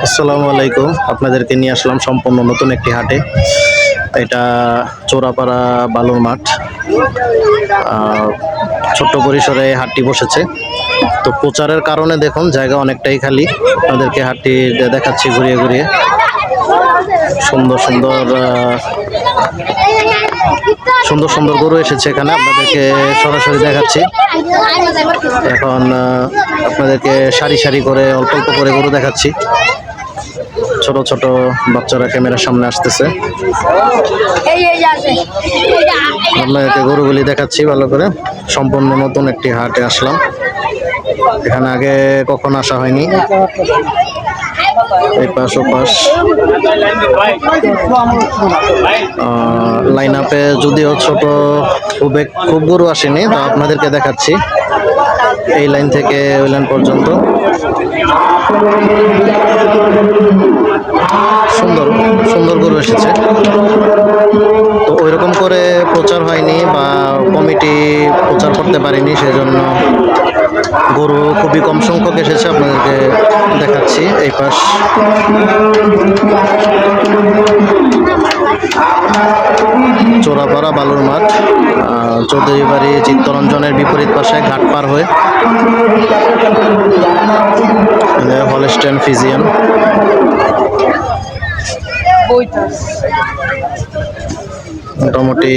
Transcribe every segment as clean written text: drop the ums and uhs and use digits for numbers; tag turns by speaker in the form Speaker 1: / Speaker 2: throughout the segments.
Speaker 1: আসসালামু আলাইকুম। আপনাদেরকে নিয়ে আসলাম সম্পূর্ণ নতুন একটি হাটে। এটা চোরাপাড়া বালুর মাঠ। ছোট্ট পরিসরে হাটটি বসেছে। তো প্রচারের কারণে দেখুন জায়গা অনেকটাই খালি। আপনাদেরকে হাটটি দেখাচ্ছি ঘুরিয়ে ঘুরিয়ে। সুন্দর সুন্দর সুন্দর সুন্দর গরু এসেছে এখানে, আপনাদেরকে সরাসরি দেখাচ্ছি। এখন আপনাদেরকে সারি সারি করে অল্প অল্প করে গরু দেখাচ্ছি। ছোট ছোট বাচ্চারা ক্যামেরার সামনে আসতেছে, আপনাদেরকে গরুগুলি দেখাচ্ছি ভালো করে। সম্পূর্ণ নতুন একটি হাটে আসলাম, এখানে আগে কখনো আসা হয়নি। এই পাশ ও পাশ লাইন আপে যদিও ছোট খুব গরু আসেনি, তো আপনাদেরকে দেখাচ্ছি এই লাইন থেকে ওই লাইন পর্যন্ত। সুন্দর সুন্দর গরু এসেছে, তো ওইরকম করে প্রচার হয়নি বা কমিটি প্রচার করতে পারেনি, সেজন্য গরু খুবই কম সংখ্যক এসেছে। আপনাদেরকে দেখাচ্ছি এই পাশ। চোরাপাড়া বালুর মাঠ, চৌধুরী বাড়ি চিত্তরঞ্জনের বিপরীত পাশে ঘাট পার হয়ে হলস্টেইন ফ্রিজিয়ান। মোটামুটি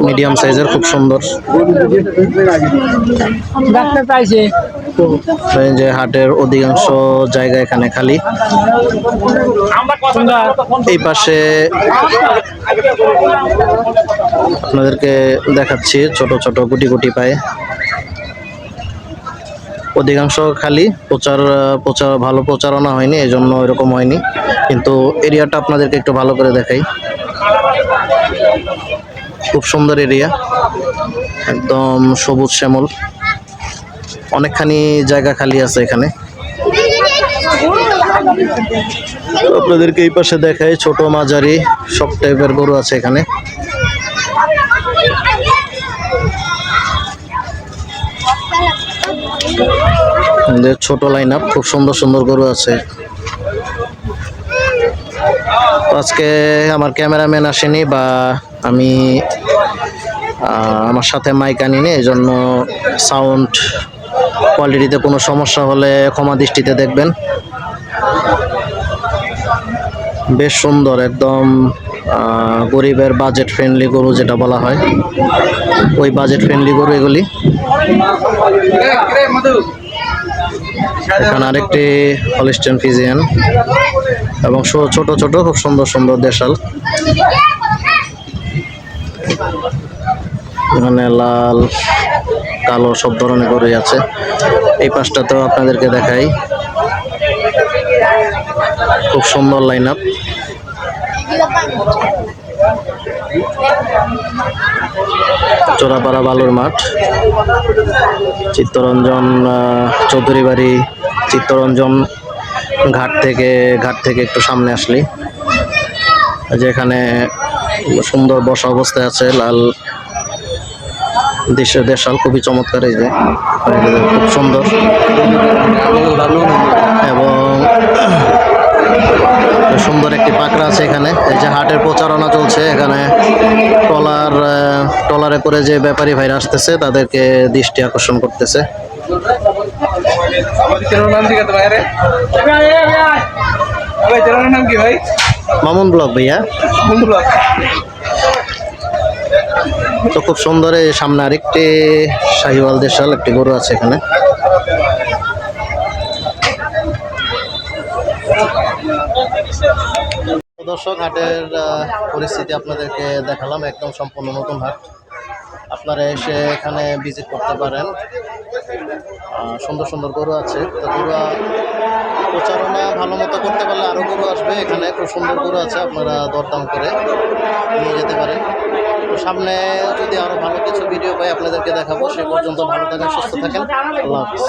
Speaker 1: মিডিয়াম সাইজের, খুব সুন্দর। যে হাটের অধিকাংশ জায়গা এখানে খালি। এই পাশে আপনাদেরকে দেখাচ্ছি ছোট ছোট গুটি গুটি পায়ে, অধিকাংশ খালি। প্রচার ভালো প্রচারণা হয়নি, এই জন্য এরকম হয়নি। কিন্তু এরিয়াটা আপনাদেরকে একটু ভালো করে দেখাই। খুব সুন্দর এরিয়া, একদম সবুজ শ্যামল, অনেকখানি জায়গা খালি আছে এখানে। আপনাদেরকে এই পাশে দেখাই, ছোট মাঝারি সব টাইপের গরু আছে এখানে। ছোট লাইন আপ, খুব সুন্দর সুন্দর গরু আছে। আজকে আমার ক্যামেরাম্যান আসেনি বা আমি আমার সাথে মাইক আনিনি, এই জন্য সাউন্ড কোয়ালিটিতে কোনো সমস্যা হলে ক্ষমা দৃষ্টিতে দেখবেন। বেশ সুন্দর, একদম গরিবের বাজেট ফ্রেন্ডলি গরু যেটা বলা হয়, ওই বাজেট ফ্রেন্ডলি গরু এগুলি। এখানে আরেকটি হলস্টেইন ফ্রিজিয়ান এবং ছোট ছোট খুব সুন্দর সুন্দর দেশাল। এখানে লাল কালো সব ধরনের গরুই আছে। এই পাশটাতেও আপনাদেরকে দেখাই, খুব সুন্দর লাইন আপ। চোরাপাড়া বালুর মাঠ, চিত্তরঞ্জন চৌধুরী বাড়ি চিত্তরঞ্জন ঘাট থেকে একটু সামনে আসলি যেখানে সুন্দর বসা অবস্থায় আছে লাল দেশাল, খুবই চমৎকার। এই যে খুব সুন্দর, এবং সুন্দর একটি পাকড়া আছে এখানে। এই যে হাটের প্রচারণা চলছে এখানে, ট্রলারে করে যে ব্যাপারী ভাইরা আসতেছে তাদেরকে দৃষ্টি আকর্ষণ করতেছে। মামুন ব্লগ ভাইয়া। তো খুব সুন্দর, সামনে আরেকটি শাহিওয়াল দেশাল একটি গরু আছে এখানে। দর্শক, হাটের পরিস্থিতি আপনাদেরকে দেখালাম, একদম সম্পূর্ণ নতুন হাট। আপনারা এসে এখানে ভিজিট করতে পারেন। সুন্দর সুন্দর গরু আছে, তো গরু প্রচারণা ভালো মতো করতে পারলে আরও গরু আসবে এখানে। খুব সুন্দর গরু আছে, আপনারা দরদাম করে নিয়ে যেতে পারেন। তো সামনে যদি আরও ভালো কিছু ভিডিও পাই আপনাদেরকে দেখাবো। সে পর্যন্ত ভালো থাকেন, সুস্থ থাকেন, আল্লাহ হাফেজ।